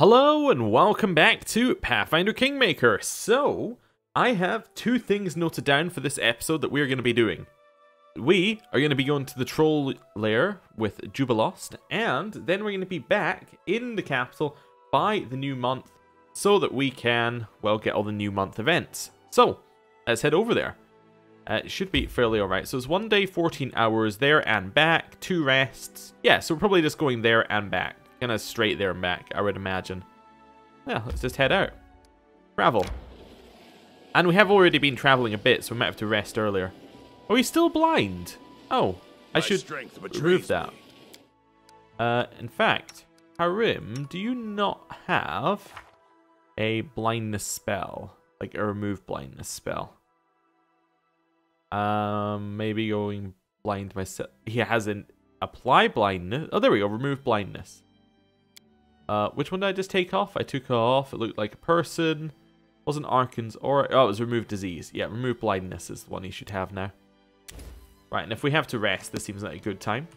Hello and welcome back to Pathfinder Kingmaker. So, I have two things noted down for this episode that we're going to be doing. We are going to be going to the troll lair with Jubilost, and then we're going to be back in the capital by the new month so that we can, well, get all the new month events. So, let's head over there. It should be fairly alright. So it's 1 day, 14 hours there and back, 2 rests. Yeah, so we're probably just going there and back. Kind of straight there and back, I would imagine. Yeah, let's just head out. Travel. And we have already been traveling a bit, so we might have to rest earlier. Are we still blind? Oh, I should remove that. In fact, Harim, do you not have a blindness spell? Like a remove blindness spell? Maybe going blind myself. He has an apply blindness. Oh, there we go. Remove blindness. Which one did I just take off? I took off. It looked like a person. Wasn't Arkans or... Oh, it was remove disease. Yeah, remove blindness is the one he should have now. Right, and if we have to rest, this seems like a good time.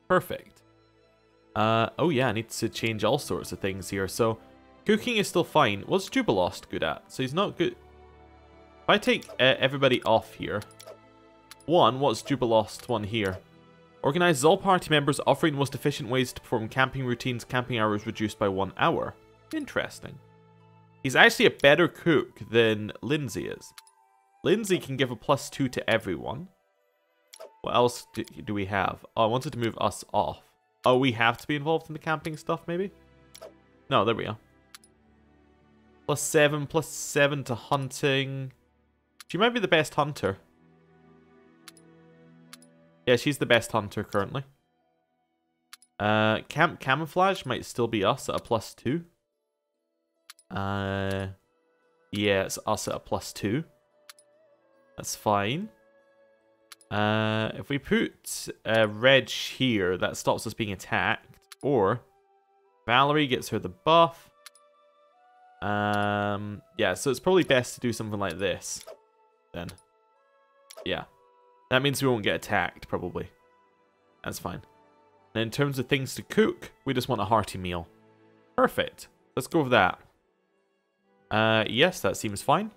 Perfect. Oh yeah, I need to change all sorts of things here. So, cooking is still fine. What's Jubilost good at? So he's not good... If I take everybody off here... what's Jubilost one here? Organizes all party members, offering the most efficient ways to perform camping routines. Camping hours reduced by 1 hour. Interesting. He's actually a better cook than Lindsay is. Lindsay can give a +2 to everyone. What else do we have? Oh, I wanted to move us off. Oh, we have to be involved in the camping stuff, maybe? No, there we go. +7 to hunting. She might be the best hunter. Yeah, she's the best hunter currently. Camp camouflage might still be us at a +2. Yeah, it's us at a +2. That's fine. If we put Reg here, that stops us being attacked. Or Valerie gets her the buff. Yeah, so it's probably best to do something like this. Then. Yeah. That means we won't get attacked, probably. That's fine. And in terms of things to cook, we just want a hearty meal. Perfect. Let's go with that. Yes, that seems fine.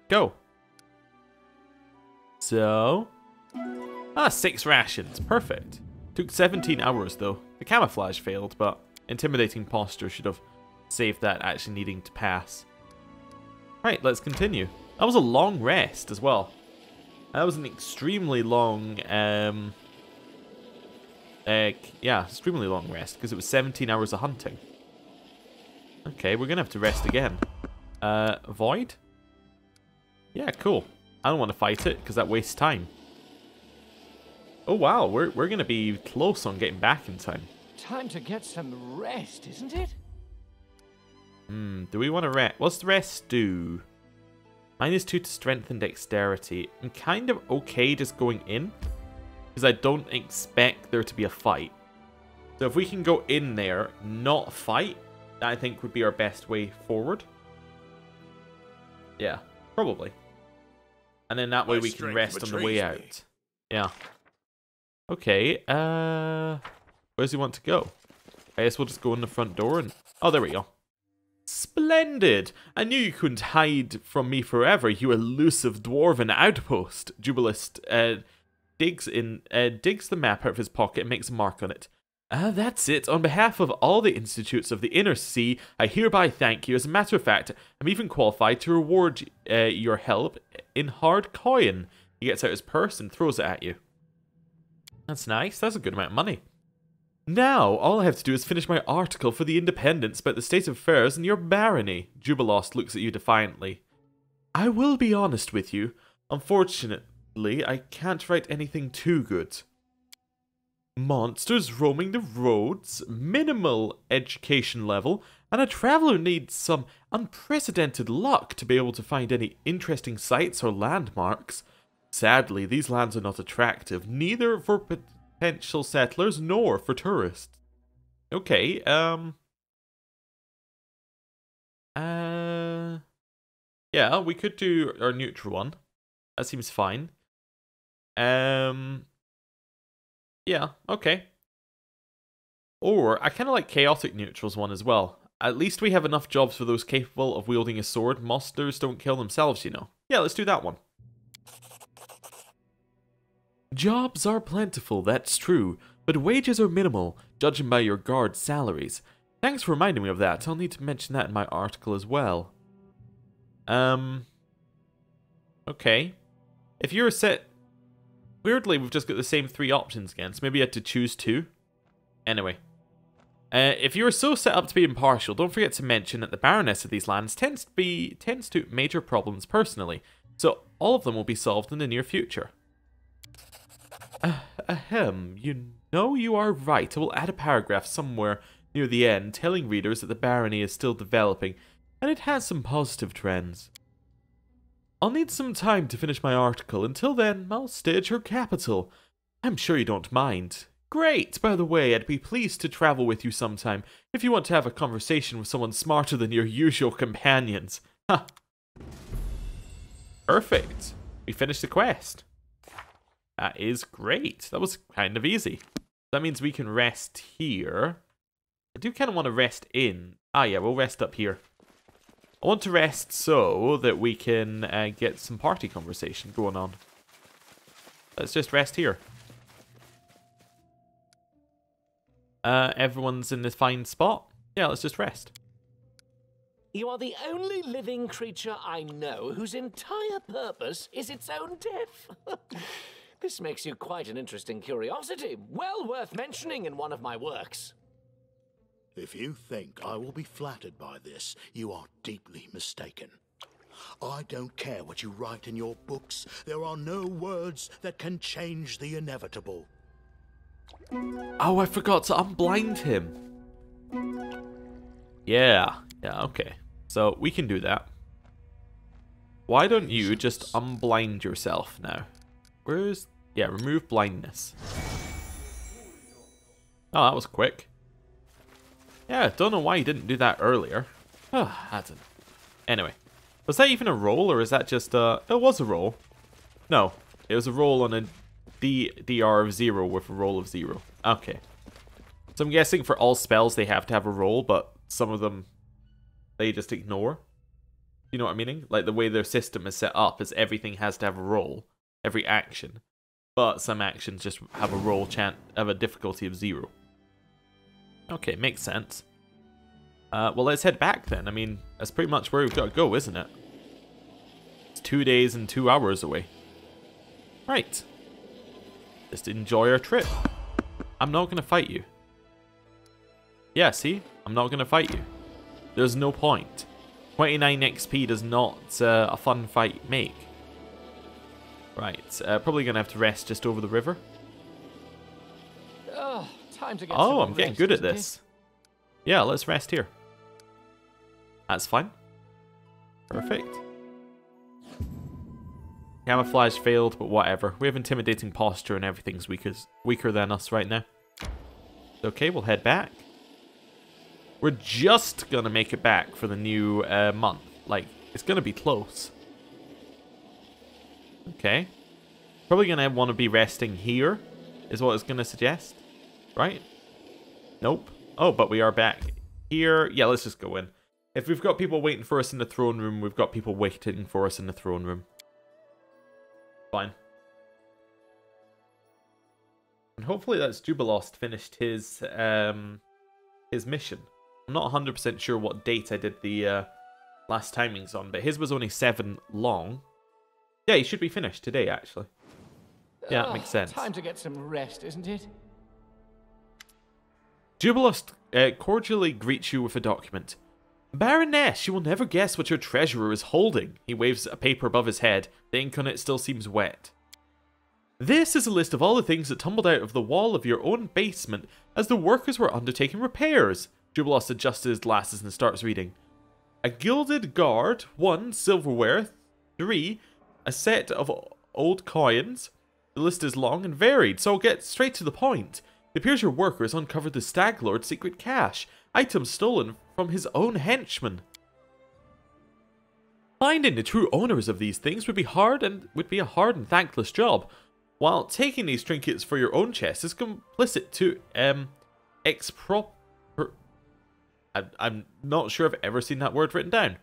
Go. So... 6 rations. Perfect. Took 17 hours, though. The camouflage failed, but intimidating posture should have saved that actually needing to pass. Right, let's continue. That was a long rest as well. That was an extremely long, yeah, extremely long rest, because it was 17 hours of hunting. Okay, we're going to have to rest again. Void? Yeah, cool. I don't want to fight it, because that wastes time. Oh, wow, we're going to be close on getting back in time. Time to get some rest, isn't it? Do we want to rest? What's the rest do? -2 to strength and dexterity. I'm kind of okay just going in, because I don't expect there to be a fight. So if we can go in there, not fight, that I think would be our best way forward. Yeah, probably. And then that way we can rest on the way out. Yeah. Okay, where does he want to go? I guess we'll just go in the front door and... Oh, there we go. Splendid! I knew you couldn't hide from me forever, you elusive dwarven outpost. Jubilost digs the map out of his pocket and makes a mark on it. That's it. On behalf of all the institutes of the Inner Sea, I hereby thank you. As a matter of fact, I'm even qualified to reward your help in hard coin. He gets out his purse and throws it at you. That's nice. That's a good amount of money. Now, all I have to do is finish my article for the Independence about the state of affairs in your barony. Jubilost looks at you defiantly. I will be honest with you. Unfortunately, I can't write anything too good. Monsters roaming the roads, minimal education level, and a traveler needs some unprecedented luck to be able to find any interesting sights or landmarks. Sadly, these lands are not attractive, neither for potential settlers nor for tourists. Okay, yeah, we could do our neutral one. That seems fine. Yeah, okay. Or, I kind of like Chaotic Neutrals one as well. At least we have enough jobs for those capable of wielding a sword. Monsters don't kill themselves, you know. Yeah, let's do that one. Jobs are plentiful, that's true, but wages are minimal, judging by your guards' salaries. Thanks for reminding me of that. I'll need to mention that in my article as well. Okay. If you're set... Weirdly, we've just got the same 3 options again, so maybe you had to choose 2. Anyway. If you are so set up to be impartial, don't forget to mention that the Baroness of these lands tends to major problems personally, so all of them will be solved in the near future. You know you are right. I will add a paragraph somewhere near the end telling readers that the barony is still developing, and it has some positive trends. I'll need some time to finish my article. Until then, I'll stay at your capital. I'm sure you don't mind. Great! By the way, I'd be pleased to travel with you sometime if you want to have a conversation with someone smarter than your usual companions. Ha! Perfect. We finished the quest. That is great. That was kind of easy. That means we can rest here. I do kind of want to rest in. Ah, yeah, we'll rest up here. I want to rest so that we can get some party conversation going on. Let's just rest here. Everyone's in this fine spot. Yeah, let's just rest. You are the only living creature I know whose entire purpose is its own death. This makes you quite an interesting curiosity, well worth mentioning in one of my works. If you think I will be flattered by this, you are deeply mistaken. I don't care what you write in your books. There are no words that can change the inevitable. Oh, I forgot to unblind him. Yeah, okay. So, we can do that. Why don't you just unblind yourself now? Where's... Yeah, remove blindness. Oh, that was quick. Yeah, don't know why you didn't do that earlier. Oh, that's it. Anyway. Was that even a roll, or is that just a... It was a roll. No, it was a roll on a DR of 0 with a roll of 0. Okay. So I'm guessing for all spells they have to have a roll, but some of them they just ignore. You know what I'm meaning? Like the way their system is set up is everything has to have a roll. Every action. But some actions just have a roll have a difficulty of 0. Okay, makes sense. Well, let's head back then. I mean, that's pretty much where we've got to go, isn't it? It's 2 days and 2 hours away. Right. Just enjoy our trip. I'm not going to fight you. Yeah, see? I'm not going to fight you. There's no point. 29 XP does not a fun fight make. Right, probably going to have to rest just over the river. Time to get Oh, I'm getting good at this. Yeah, let's rest here. That's fine. Perfect. Camouflage failed, but whatever. We have intimidating posture and everything's weaker than us right now. Okay, we'll head back. We're just gonna make it back for the new month. Like, it's gonna be close. Okay. Probably gonna want to be resting here, is what it's gonna suggest. Right? Nope. Oh, but we are back here. Yeah, let's just go in. If we've got people waiting for us in the throne room, we've got people waiting for us in the throne room. Fine. And hopefully that's Jubilost finished his mission. I'm not 100% sure what date I did the last timings on, but his was only 7 long. Yeah, he should be finished today, actually. Yeah, that makes sense. Time to get some rest, isn't it? Jubilost cordially greets you with a document. Baroness, you will never guess what your treasurer is holding. He waves a paper above his head. The ink on it still seems wet. This is a list of all the things that tumbled out of the wall of your own basement as the workers were undertaking repairs. Jubilost adjusts his glasses and starts reading. A gilded guard, 1 silverware, 3 a set of old coins. The list is long and varied, so I'll get straight to the point. It appears your workers uncovered the Stag Lord's secret cache, items stolen from his own henchmen. Finding the true owners of these things would be a hard and thankless job, while taking these trinkets for your own chest is complicit to I'm not sure I've ever seen that word written down.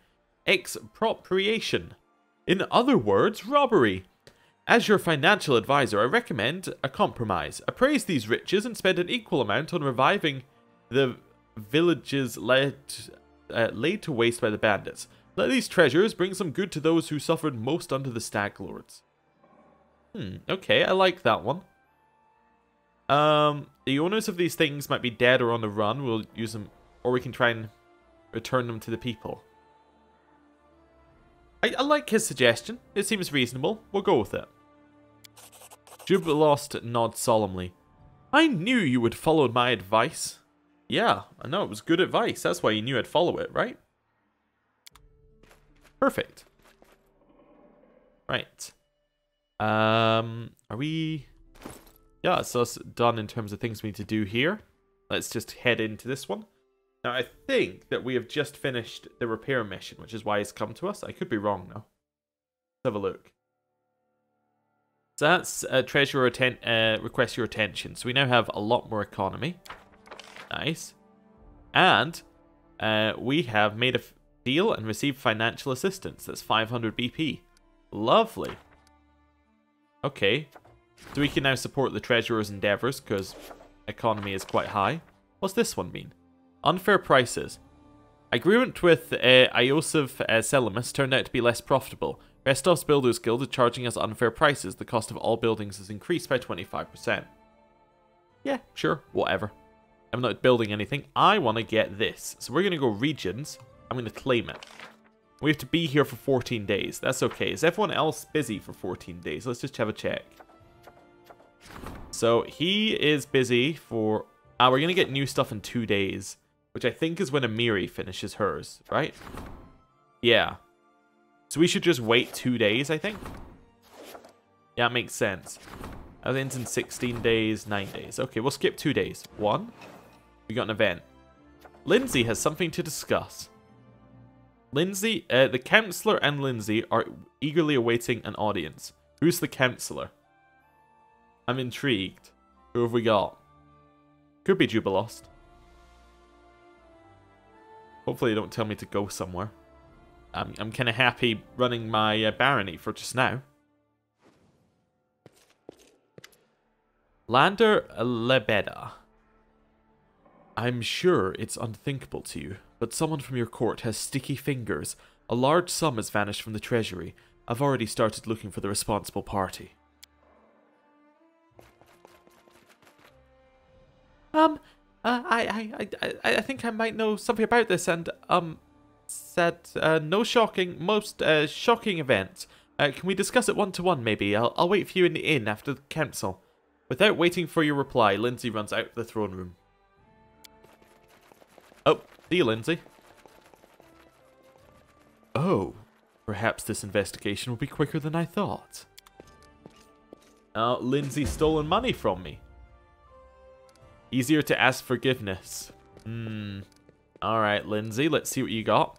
Expropriation. In other words, robbery. As your financial advisor, I recommend a compromise. Appraise these riches and spend an equal amount on reviving the villages laid to waste by the bandits. Let these treasures bring some good to those who suffered most under the Stag Lords. Okay, I like that one. The owners of these things might be dead or on the run. We'll use them, or we can try and return them to the people. I like his suggestion. It seems reasonable. We'll go with it. Jubilost nods solemnly. I knew you would follow my advice. Yeah, I know, it was good advice. That's why you knew I'd follow it, right? Perfect. Right. Are we... Yeah, so it's done in terms of things we need to do here. Let's just head into this one. Now, I think that we have just finished the repair mission, which is why it's come to us. I could be wrong, though. Let's have a look. So that's treasure request your attention. So we now have a lot more economy. Nice. And we have made a deal and received financial assistance. That's 500 BP. Lovely. Okay. So we can now support the treasurer's endeavors because economy is quite high. What's this one mean? Unfair prices. Agreement with Iosif Selimus turned out to be less profitable. Restov's Builders Guild is charging us unfair prices. The cost of all buildings has increased by 25%. Yeah, sure, whatever. I'm not building anything. I want to get this. So we're going to go regions. I'm going to claim it. We have to be here for 14 days. That's okay. Is everyone else busy for 14 days? Let's just have a check. So he is busy for... we're going to get new stuff in 2 days. Which I think is when Amiri finishes hers, right? Yeah. So we should just wait 2 days, I think. Yeah, it makes sense. That ends in 16 days, 9 days. Okay, we'll skip 2 days. 1. We got an event. Lindsay has something to discuss. Lindsay, the councillor and Lindsay are eagerly awaiting an audience. Who's the councillor? I'm intrigued. Who have we got? Could be Jubilost. Hopefully they don't tell me to go somewhere. I'm kind of happy running my barony for just now. Lander Lebeda. I'm sure it's unthinkable to you, but someone from your court has sticky fingers. A large sum has vanished from the treasury. I've already started looking for the responsible party. I think I might know something about this, and said no shocking, most shocking event. Can we discuss it one-to-one, maybe? I'll wait for you in the inn after the council. Without waiting for your reply, Lindsay runs out of the throne room. Oh, see you, Lindsay. Oh, perhaps this investigation will be quicker than I thought. Lindsay's stolen money from me. Easier to ask forgiveness. Alright, Lindsay, let's see what you got.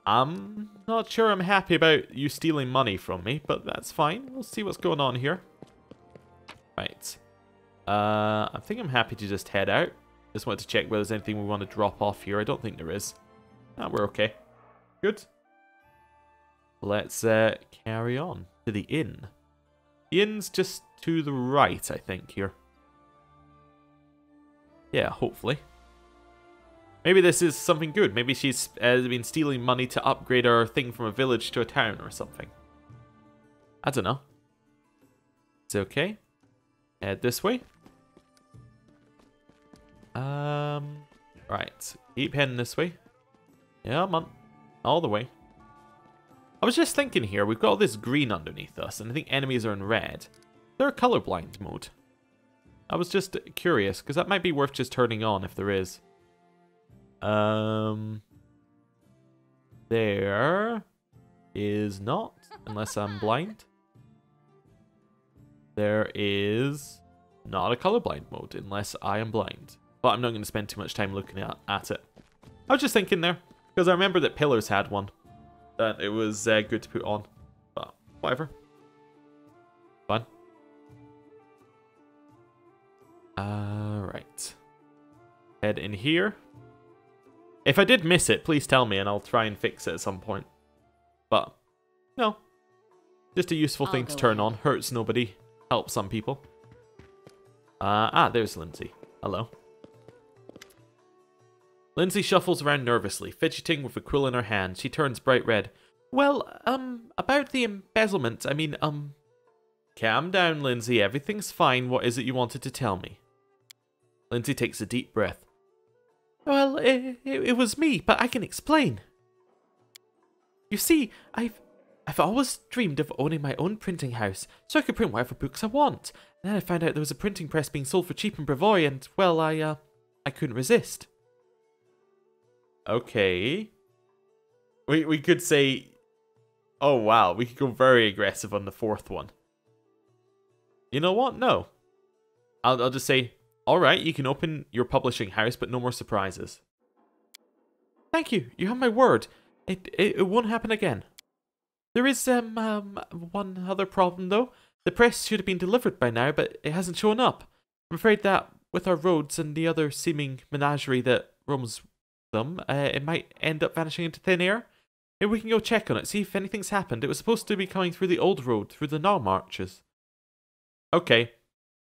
I'm not sure I'm happy about you stealing money from me, but that's fine. We'll see what's going on here. Right. I think I'm happy to just head out. Just wanted to check whether there's anything we want to drop off here. I don't think there is. We're okay. Good. Let's carry on to the inn. The inn's just to the right, I think, here. Yeah, hopefully. Maybe this is something good. Maybe she's been stealing money to upgrade our thing from a village to a town or something. I don't know. It's okay. Head this way. Right. Keep heading this way. Yeah, man. All the way. I was just thinking here, we've got all this green underneath us, and I think enemies are in red. They're a colorblind mode. I was just curious, because that might be worth just turning on if there is. There is not, unless I'm blind. There is not a colorblind mode, unless I am blind. But I'm not going to spend too much time looking at it. I was just thinking there, because I remember that Pillars had one. That it was good to put on. But whatever. Fun. Right. Head in here. If I did miss it, please tell me and I'll try and fix it at some point. But, no. Just a useful thing to turn on. Hurts nobody. Helps some people. There's Lindsay. Hello. Lindsay shuffles around nervously, fidgeting with a quill in her hand. She turns bright red. Well, about the embezzlement, I mean, Calm down, Lindsay. Everything's fine. What is it you wanted to tell me? Lindsay takes a deep breath. Well, it was me, but I can explain. You see, I've always dreamed of owning my own printing house, so I could print whatever books I want. And then I found out there was a printing press being sold for cheap in Brevoy, and, well, I couldn't resist. Okay. We could say... Oh, wow. We could go very aggressive on the fourth one. You know what? No. I'll just say, alright, you can open your publishing house, but no more surprises. Thank you. You have my word. It won't happen again. There is, one other problem, though. The press should have been delivered by now, but it hasn't shown up. I'm afraid that, with our roads and the other seeming menagerie that roams them, it might end up vanishing into thin air. Maybe we can go check on it, see if anything's happened. It was supposed to be coming through the old road, through the Nile Marches. Okay.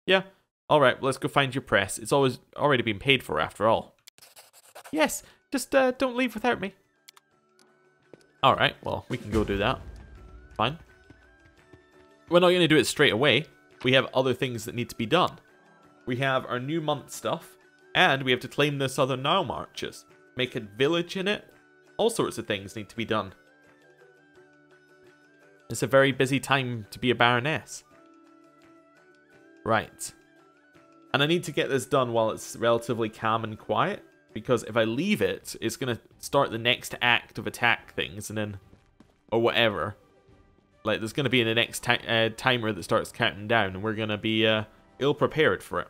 Yeah. Alright, let's go find your press. It's already been paid for, after all. Yes, just don't leave without me. Alright, well, we can go do that. Fine. We're not going to do it straight away. We have other things that need to be done. We have our new month stuff, and we have to claim this other Nile Marches. Make a village in it. All sorts of things need to be done. It's a very busy time to be a baroness. Right. And I need to get this done while it's relatively calm and quiet, because if I leave it, it's going to start the next act of attack things, and then... or whatever. Like, there's going to be the next timer that starts counting down, and we're going to be ill-prepared for it.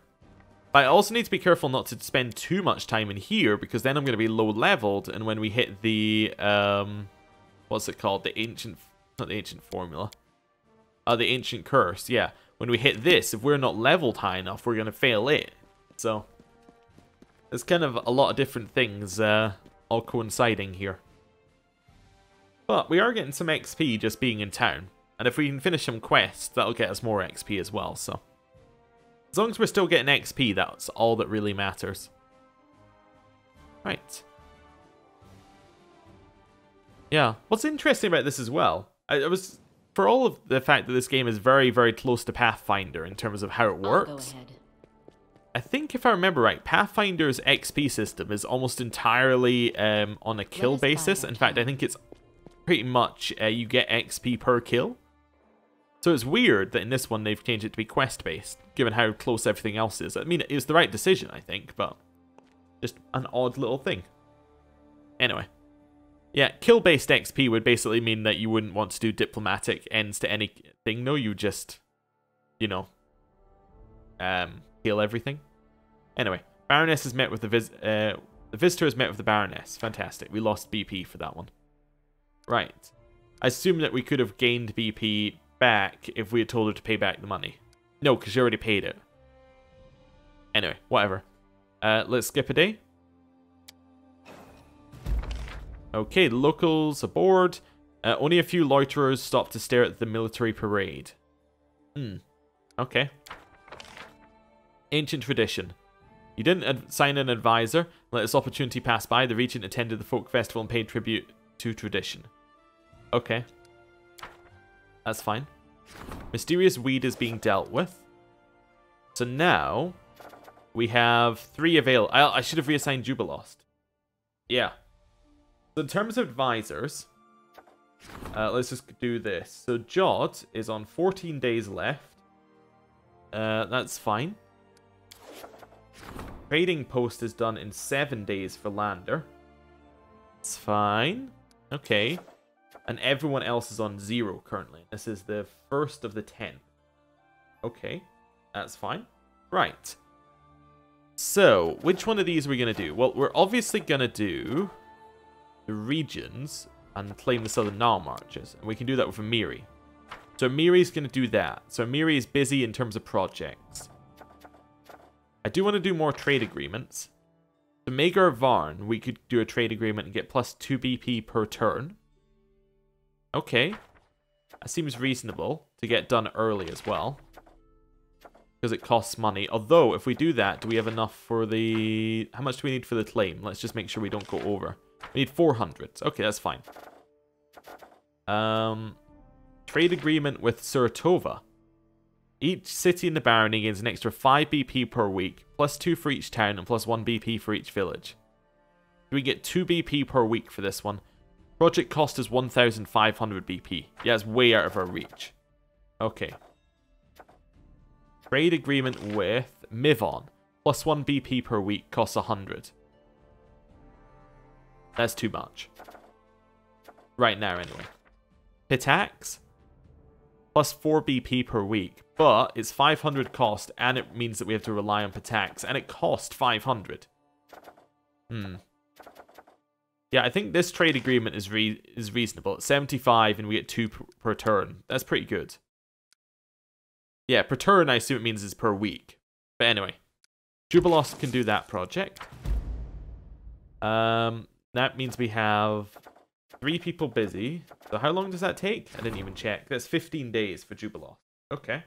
But I also need to be careful not to spend too much time in here, because then I'm going to be low-leveled, and when we hit the, what's it called? The ancient... not the ancient formula. The ancient curse, yeah. When we hit this, if we're not leveled high enough, we're going to fail it. So, there's kind of a lot of different things all coinciding here. But we are getting some XP just being in town. And if we can finish some quests, that'll get us more XP as well, so. As long as we're still getting XP, that's all that really matters. Right. Yeah, what's interesting about this as well, for all of the fact that this game is very, very close to Pathfinder in terms of how it works, I think if I remember right, Pathfinder's XP system is almost entirely on a kill basis. In fact, I think it's pretty much you get XP per kill. So it's weird that in this one they've changed it to be quest-based, given how close everything else is. I mean, it was the right decision, I think, but just an odd little thing. Anyway. Yeah, kill-based XP would basically mean that you wouldn't want to do diplomatic ends to anything. No, you just, you know, kill everything. Anyway, Baroness has met with the visitor has met with the Baroness. Fantastic. We lost BP for that one. Right. I assume that we could have gained BP back if we had told her to pay back the money. No, because she already paid it. Anyway, whatever. Let's skip a day. Okay, the locals aboard. Only a few loiterers stop to stare at the military parade. Okay. Ancient tradition. You didn't sign an advisor. Let this opportunity pass by. The regent attended the folk festival and paid tribute to tradition. Okay. That's fine. Mysterious weed is being dealt with. So now, we have 3 available. I should have reassigned Jubilost. Yeah. So in terms of advisors, let's just do this. So Jod is on 14 days left. That's fine. Trading post is done in 7 days for Lander. It's fine. Okay. And everyone else is on 0 currently. This is the 1st of the 10th. Okay. That's fine. Right. So, which one of these are we going to do? Well, we're obviously going to do the regions and claim the Southern Nile Marches. And we can do that with Amiri. So Amiri's going to do that. So Amiri is busy in terms of projects. I do want to do more trade agreements. To Magar Varn, we could do a trade agreement and get plus 2 BP per turn. Okay. That seems reasonable to get done early as well. Because it costs money. Although, if we do that, do we have enough for the... How much do we need for the claim? Let's just make sure we don't go over. We need 400. Okay, that's fine. Trade agreement with Suratova. Each city in the barony gains an extra 5 BP per week, plus 2 for each town, and plus 1 BP for each village. We get 2 BP per week for this one. Project cost is 1,500 BP. Yeah, it's way out of our reach. Okay. Trade agreement with Mivon. Plus 1 BP per week, costs 100. That's too much. Right now, anyway. Pitax. Plus 4 BP per week. But it's 500 cost, and it means that we have to rely on Pitax, and it cost 500. Yeah, I think this trade agreement is reasonable. It's 75, and we get 2 per turn. That's pretty good. Yeah, per turn, I assume it means is per week. But anyway, Jubilos can do that project. That means we have 3 people busy. So how long does that take? I didn't even check. That's 15 days for Jubilos. Okay.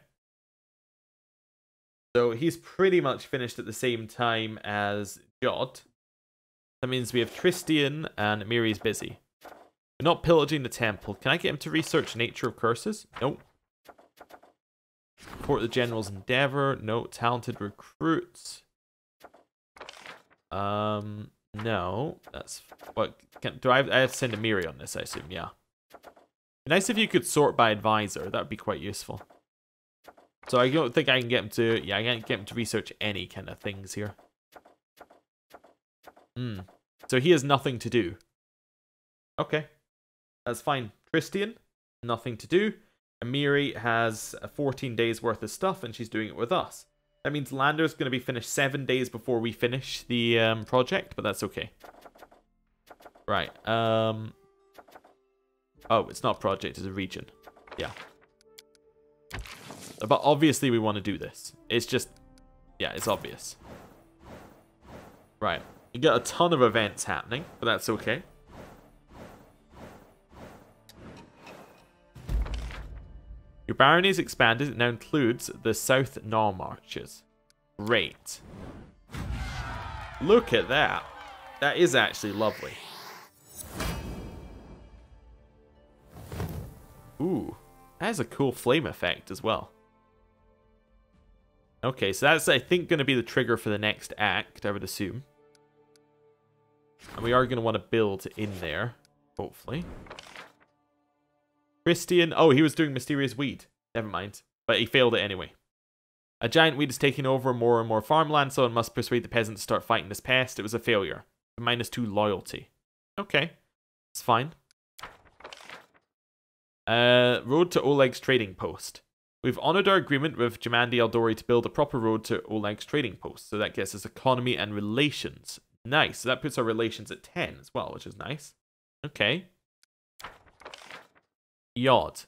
So he's pretty much finished at the same time as Jod. That means we have Tristian and Miri's busy. We're not pillaging the temple. Can I get him to research nature of curses? Nope. Support the general's endeavor. No. Talented recruits. No. That's what do I have to send a Miri on this, I assume, yeah. Nice if you could sort by advisor, that would be quite useful. So I don't think I can get him to... Yeah, I can't get him to research any kind of things here. So he has nothing to do. Okay. That's fine. Tristian, nothing to do. Amiri has 14 days worth of stuff, and she's doing it with us. That means Lander's going to be finished 7 days before we finish the project, but that's okay. Right. Oh, it's not a project, it's a region. Yeah. But obviously we want to do this. It's just... Yeah, it's obvious. Right. You got a ton of events happening, but that's okay. Your barony is expanded. It now includes the South Gnaw Marches. Great. Look at that. That is actually lovely. Ooh. That has a cool flame effect as well. Okay, so that's, I think, going to be the trigger for the next act, I would assume. And we are going to want to build in there, hopefully. Christian, oh, he was doing Mysterious Weed. Never mind. But he failed it anyway. A giant weed is taking over more and more farmland, so it must persuade the peasants to start fighting this pest. It was a failure. -2 loyalty. Okay. It's fine. Road to Oleg's trading post. We've honored our agreement with Jamandi Eldori to build a proper road to Oleg's trading post. So that gets us economy and relations. Nice. So that puts our relations at 10 as well, which is nice. Okay. Yod.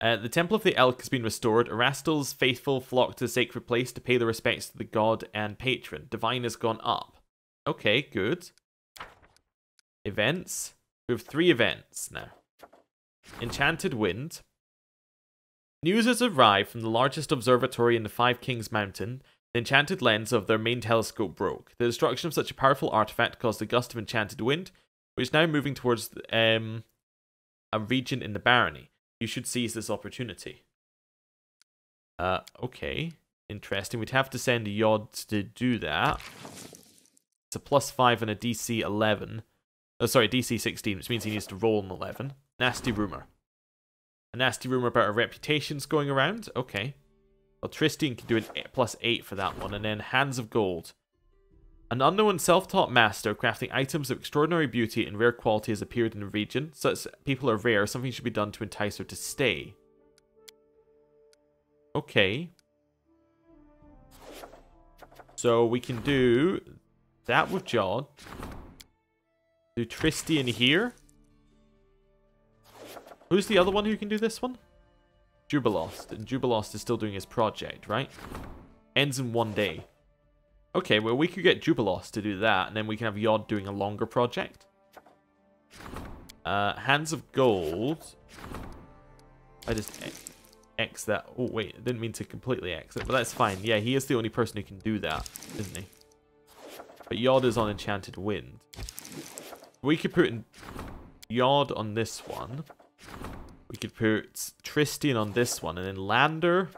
The Temple of the Elk has been restored. Erastil's faithful flock to the sacred place to pay their respects to the god and patron. Divine has gone up. Okay, good. Events. We have 3 events now. Enchanted Wind. News has arrived from the largest observatory in the Five Kings Mountain. The enchanted lens of their main telescope broke. The destruction of such a powerful artifact caused a gust of enchanted wind, which is now moving towards a region in the barony. You should seize this opportunity. Okay. Interesting. We'd have to send Yod to do that. It's a +5 and a DC 11. Oh, sorry, DC 16, which means he needs to roll an 11. Nasty rumor. A nasty rumor about our reputations going around? Okay. Well, Tristian can do an +8 for that one. And then Hands of Gold. An unknown self-taught master crafting items of extraordinary beauty and rare quality has appeared in the region. Such people are rare. Something should be done to entice her to stay. Okay. So we can do that with Jod. Do Tristian here. Who's the other one who can do this one? Jubilost. And Jubilost is still doing his project, right? Ends in 1 day. Okay, well, we could get Jubilos to do that, and then we can have Yod doing a longer project. Hands of Gold. I just X that. Oh, wait, I didn't mean to completely X it, but that's fine. Yeah, he is the only person who can do that, isn't he? But Yod is on Enchanted Wind. We could put Yod on this one. We could put Tristian on this one, and then Lander.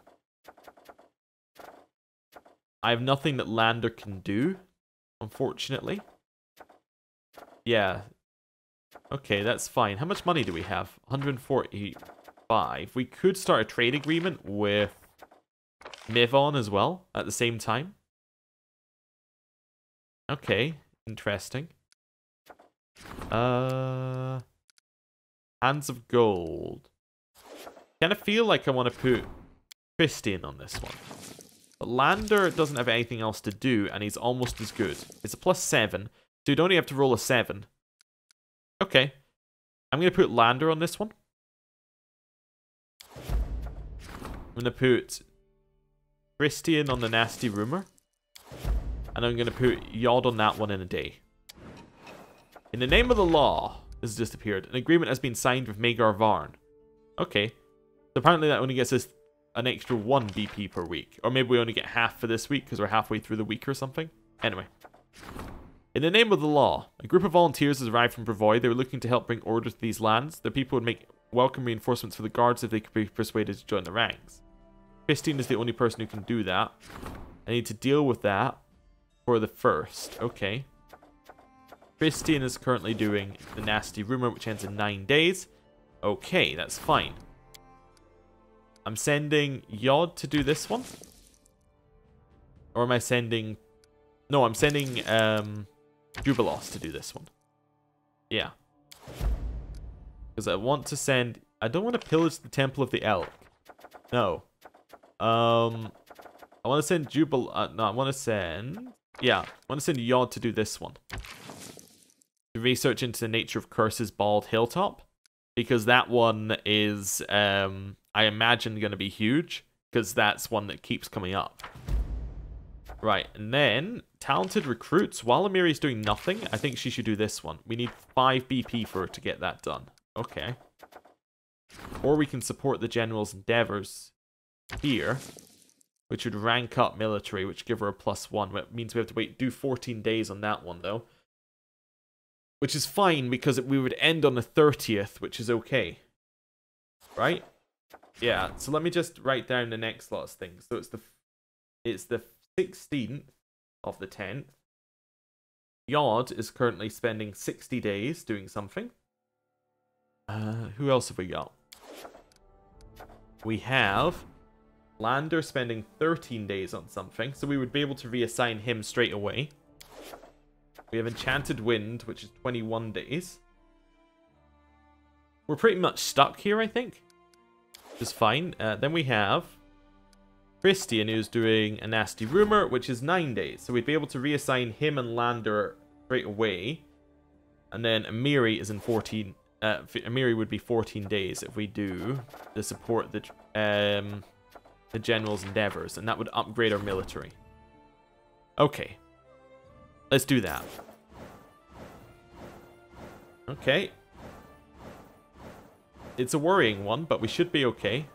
I have nothing that Lander can do, unfortunately. Yeah. Okay, that's fine. How much money do we have? 145. We could start a trade agreement with Mivon as well at the same time. Okay, interesting. Hands of Gold. Kind of feel like I want to put Tristian on this one. But Lander doesn't have anything else to do, and he's almost as good. It's a +7, so you'd only have to roll a 7. Okay. I'm going to put Lander on this one. I'm going to put Tristian on the Nasty Rumor. And I'm going to put Yod on that one in a day. In the name of the law, this has just appeared. An agreement has been signed with Magar Varn. Okay. So apparently that only gets us an extra 1 BP per week. Or maybe we only get half for this week because we're halfway through the week or something. Anyway. In the name of the law, a group of volunteers has arrived from Brevoy. They were looking to help bring order to these lands. The people would make welcome reinforcements for the guards if they could be persuaded to join the ranks. Christine is the only person who can do that. I need to deal with that for the first. Okay. Christine is currently doing the Nasty Rumor, which ends in 9 days. Okay, that's fine. I'm sending Yod to do this one. Or am I sending... No, I'm sending Jubilos to do this one. Yeah. Because I want to send... I don't want to pillage the Temple of the Elk. No. I want to send no, I want to send... Yeah, I want to send Yod to do this one. To research into the nature of Curse's Bald Hilltop. Because that one is, I imagine, going to be huge. Because that's one that keeps coming up. Right, and then, Talented Recruits. While Amiri's doing nothing, I think she should do this one. We need 5 BP for her to get that done. Okay. Or we can support the General's endeavors here. Which would rank up military, which give her a +1. It means we have to do 14 days on that one, though. Which is fine, because we would end on the 30th, which is okay. Right? Yeah, so let me just write down the next lot of things. So it's the 16th of the 10th. Yod is currently spending 60 days doing something. Who else have we got? We have Lander spending 13 days on something, so we would be able to reassign him straight away. We have Enchanted Wind, which is 21 days. We're pretty much stuck here, I think. Which is fine. Then we have Christian, who's doing a Nasty Rumor, which is 9 days. So we'd be able to reassign him and Lander straight away. And then Amiri is in 14... Amiri would be 14 days if we do to support the General's endeavors. And that would upgrade our military. Okay. Let's do that. Okay. It's a worrying one, but we should be okay.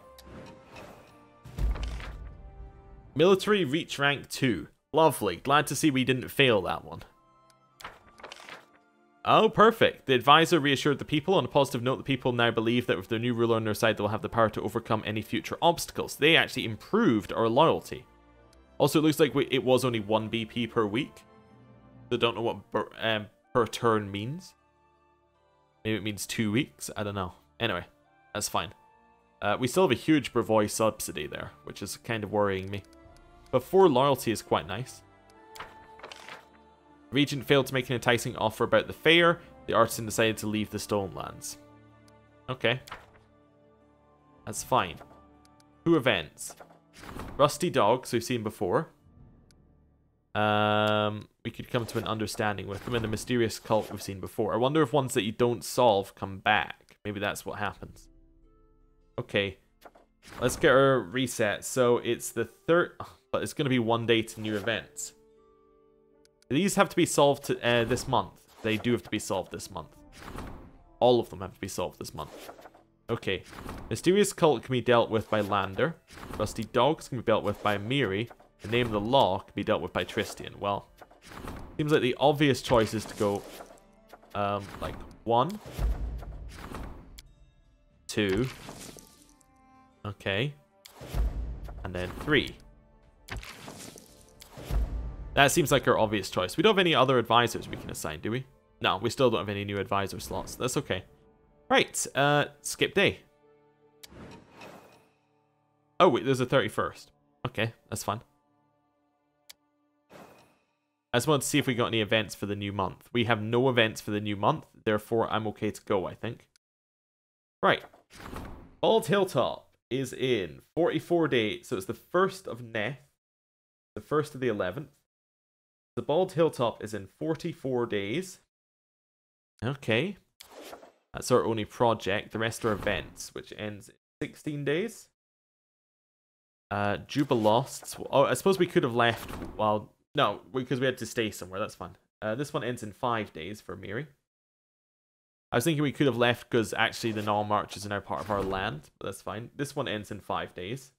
Military reach rank 2. Lovely. Glad to see we didn't fail that one. Oh, perfect. The advisor reassured the people. On a positive note, the people now believe that with their new ruler on their side, they'll have the power to overcome any future obstacles. They actually improved our loyalty. Also, it looks like it was only 1 BP per week. So don't know what per turn means. Maybe it means 2 weeks. I don't know. Anyway, that's fine. We still have a huge Brevoy subsidy there, which is kind of worrying me. But 4 loyalty is quite nice. Regent failed to make an enticing offer about the fair. The artisan decided to leave the Stone Lands. Okay. That's fine. 2 events. Rusty Dogs, we've seen before. We could come to an understanding with them. And the Mysterious Cult we've seen before. I wonder if ones that you don't solve come back. Maybe that's what happens. Okay. Let's get our reset. So it's the 3rd... But it's going to be 1 day to new events. These have to be solved this month. They do have to be solved this month. All of them have to be solved this month. Okay. Mysterious cult can be dealt with by Lander. Rusty dogs can be dealt with by Miri. The name of the law can be dealt with by Tristian. Well, seems like the obvious choice is to go, like 1, 2, okay, and then 3. That seems like our obvious choice. We don't have any other advisors we can assign, do we? No, we still don't have any new advisor slots. That's okay. Right, skip day. Oh, wait, there's a 31st. Okay, that's fine. I just wanted to see if we got any events for the new month. We have no events for the new month, therefore I'm okay to go, I think. Right. Bald Hilltop is in 44 days, so it's the 1st of Neth, the 1st of the 11th. The Bald Hilltop is in 44 days. Okay. That's our only project. The rest are events, which ends in 16 days. Jubilosts. Oh, I suppose we could have left, well, no, because we had to stay somewhere. That's fine. This one ends in 5 days for Miri. I was thinking we could have left because actually the Null Marches are now part of our land, but that's fine. This one ends in 5 days.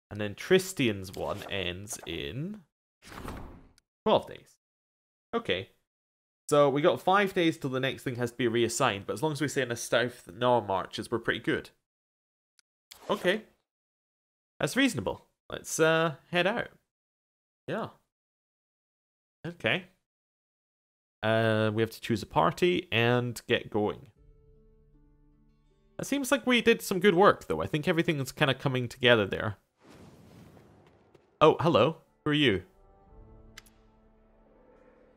And then Tristian's one ends in 12 days. Okay. So we got 5 days till the next thing has to be reassigned, but as long as we stay in the south Null Marches, we're pretty good. Okay. That's reasonable. Let's head out. Yeah. Okay. We have to choose a party and get going. It seems like we did some good work, though. I think everything's kind of coming together there. Oh, hello. Who are you?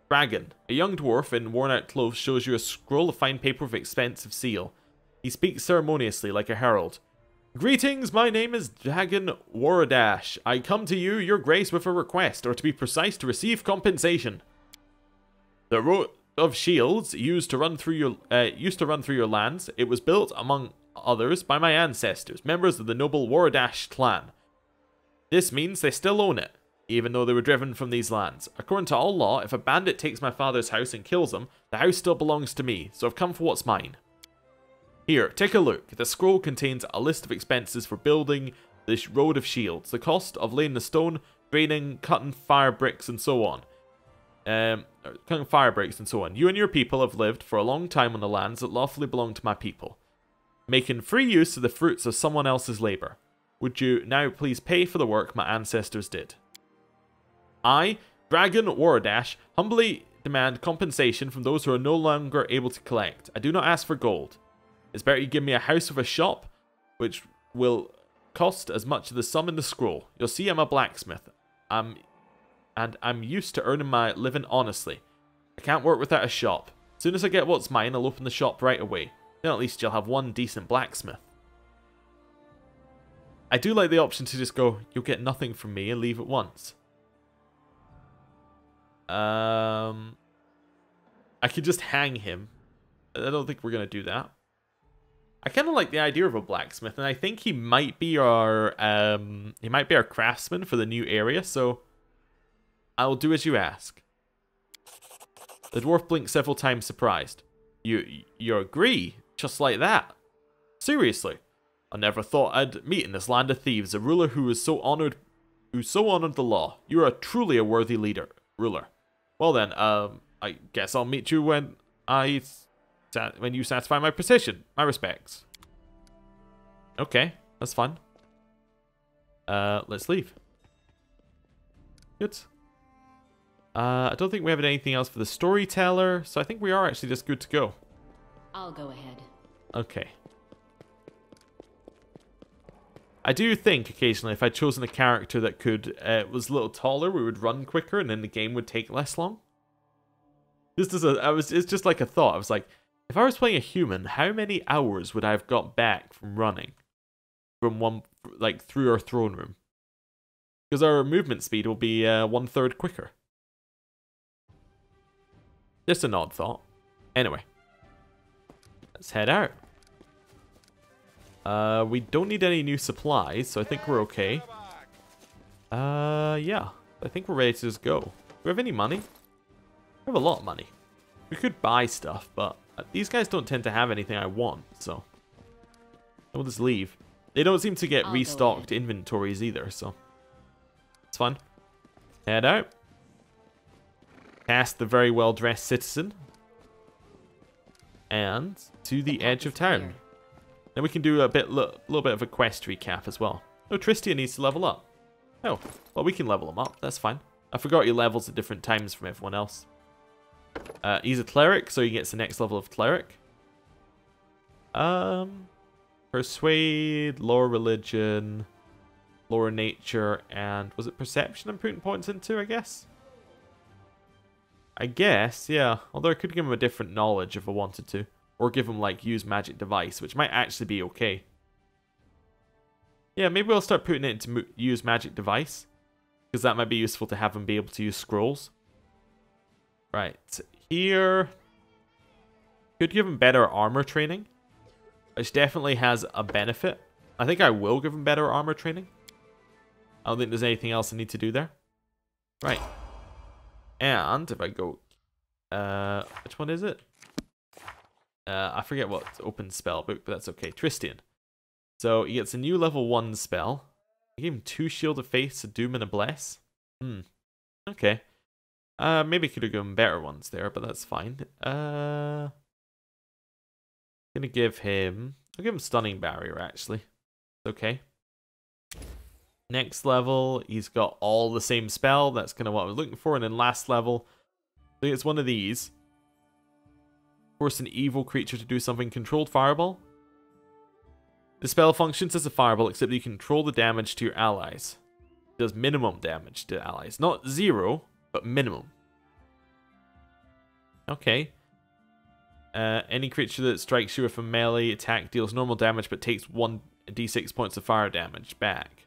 Dragon. A young dwarf in worn-out clothes shows you a scroll of fine paper with expensive seal. He speaks ceremoniously like a herald. Greetings, my name is Dragon Waradash. I come to you, your grace, with a request, or to be precise, to receive compensation. The row of shields used to run through your lands. It was built, among others, by my ancestors, members of the noble Waradash clan. This means they still own it, even though they were driven from these lands. According to all law, if a bandit takes my father's house and kills him, the house still belongs to me, so I've come for what's mine. Here, take a look. The scroll contains a list of expenses for building this road of shields, the cost of laying the stone, draining, cutting fire bricks, and so on. Cutting fire breaks and so on. You and your people have lived for a long time on the lands that lawfully belong to my people, making free use of the fruits of someone else's labor. Would you now please pay for the work my ancestors did? I, Dragon Waradash, humbly demand compensation from those who are no longer able to collect. I do not ask for gold. It's better you give me a house with a shop, which will cost as much as the sum in the scroll. You'll see I'm a blacksmith. And I'm used to earning my living honestly. I can't work without a shop. As soon as I get what's mine, I'll open the shop right away. Then at least you'll have one decent blacksmith. I do like the option to just go, you'll get nothing from me and leave at once. I could just hang him. I don't think we're going to do that. I kind of like the idea of a blacksmith, and I think he might be our craftsman for the new area, so I'll do as you ask. The dwarf blinked several times, surprised. You agree? Just like that? Seriously? I never thought I'd meet in this land of thieves a ruler who so honored the law. You are truly a worthy ruler. Well then, I guess I'll meet you when you satisfy my petition. My respects. Okay, that's fun. Let's leave. Good. I don't think we have anything else for the storyteller, so I think we are actually just good to go. I'll go ahead. Okay. I do think occasionally if I'd chosen a character that was a little taller, we would run quicker and then the game would take less long. It's just like a thought. I was like, if I was playing a human, how many hours would I have got back from running from through our throne room? Because our movement speed will be 1/3 quicker. Just an odd thought. Anyway, let's head out. We don't need any new supplies, so I think we're okay. Yeah, I think we're ready to just go. Do we have any money? have a lot of money. We could buy stuff, but these guys don't tend to have anything I want, so we'll just leave. They don't seem to get I'll go restocked ahead. inventories either, so it's fun. Head out. Past the very well-dressed citizen. And to the edge of town. Clear. Then we can do a little bit of a quest recap as well. Oh, Tristia needs to level up. Oh, well, we can level him up. That's fine. I forgot he levels at different times from everyone else. He's a cleric, so he gets the next level of cleric. Persuade, lower religion, lower nature, and was it perception I'm putting points into, I guess? I guess, yeah. Although I could give him a different knowledge if I wanted to. Or give him, like, use magic device, which might actually be okay. Yeah, maybe I'll start putting it into use magic device. Because that might be useful to have him be able to use scrolls. Right, here. Could give him better armor training. Which definitely has a benefit. I think I will give him better armor training. I don't think there's anything else I need to do there. Right. And if I go... which one is it? I forget what open spell book, but that's okay. Tristian. So he gets a new level 1 spell. I gave him 2 Shield of Faith, a Doom, and a Bless. Okay. Maybe could have given better ones there, but that's fine. Gonna give him... I'll give him Stunning Barrier, actually. Okay. Next level, he's got all the same spell. That's kind of what I was looking for. And then last level, I think it's one of these. Force an evil creature to do something. Controlled Fireball. The spell functions as a fireball, except that you control the damage to your allies. It does minimum damage to allies. Not 0, but minimum. Okay. Any creature that strikes you with a melee attack deals normal damage, but takes 1d6 points of fire damage back.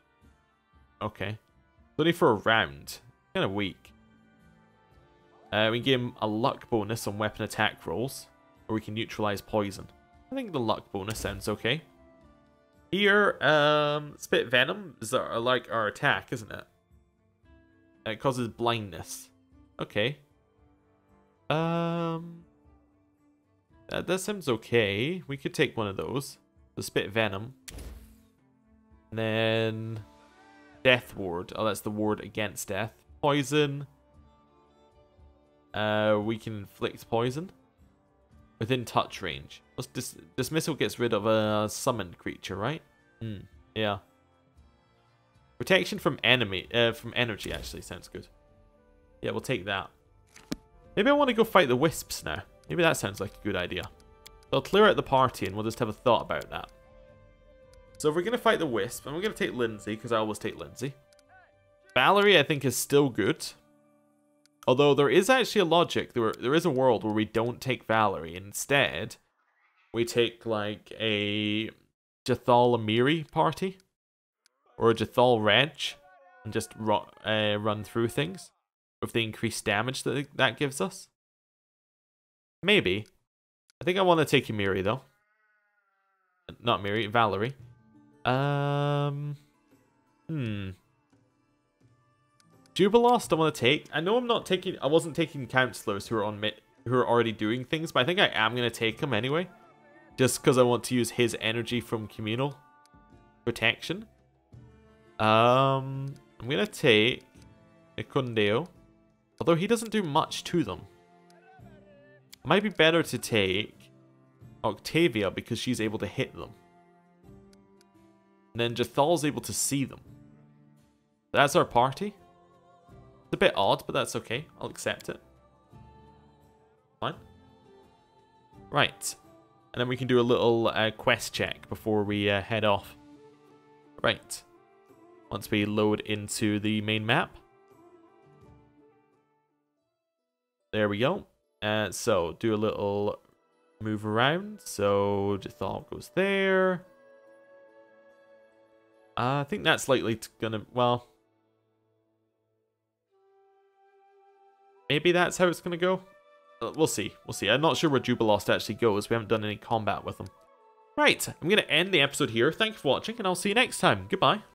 Okay. Only for a round. Kind of weak. We can give him a luck bonus on weapon attack rolls. Or we can neutralize poison. I think the luck bonus sounds okay. Here, Spit Venom is like our attack, isn't it? It causes blindness. Okay. That seems okay. We could take one of those. The Spit Venom. And then... Death Ward. Oh, that's the ward against death. Poison. We can inflict poison. Within touch range. Dismissal gets rid of a summoned creature, right? Yeah. Protection from energy actually sounds good. Yeah, we'll take that. Maybe I want to go fight the wisps now. Maybe that sounds like a good idea. So I'll clear out the party and we'll just have a thought about that. So if we're going to fight the wisp, and we're going to take Lindsay, because I always take Lindsay. Valerie, I think, is still good. Although there is actually a logic. There is a world where we don't take Valerie. Instead, we take, like, a Jathal Amiri party. Or a Jathal Reg. And just run through things. With the increased damage that gives us. Maybe. I think I want to take Amiri, though. Not Amiri, Valerie. Jubilost I want to take. I know I wasn't taking counselors who are already doing things, but I think I am going to take him anyway. Just because I want to use his energy from communal protection. I'm going to take Icundeo. Although he doesn't do much to them. Might be better to take Octavia because she's able to hit them. And then Jathal's able to see them. That's our party. It's a bit odd, but that's okay. I'll accept it. Fine. Right. And then we can do a little quest check before we head off. Right. Once we load into the main map. There we go. So, do a little move around. So, Jathal goes there. I think that's likely gonna, well... Maybe that's how it's gonna go? We'll see. We'll see. I'm not sure where Jubilost actually goes. We haven't done any combat with him. Right, I'm gonna end the episode here. Thank you for watching, and I'll see you next time. Goodbye.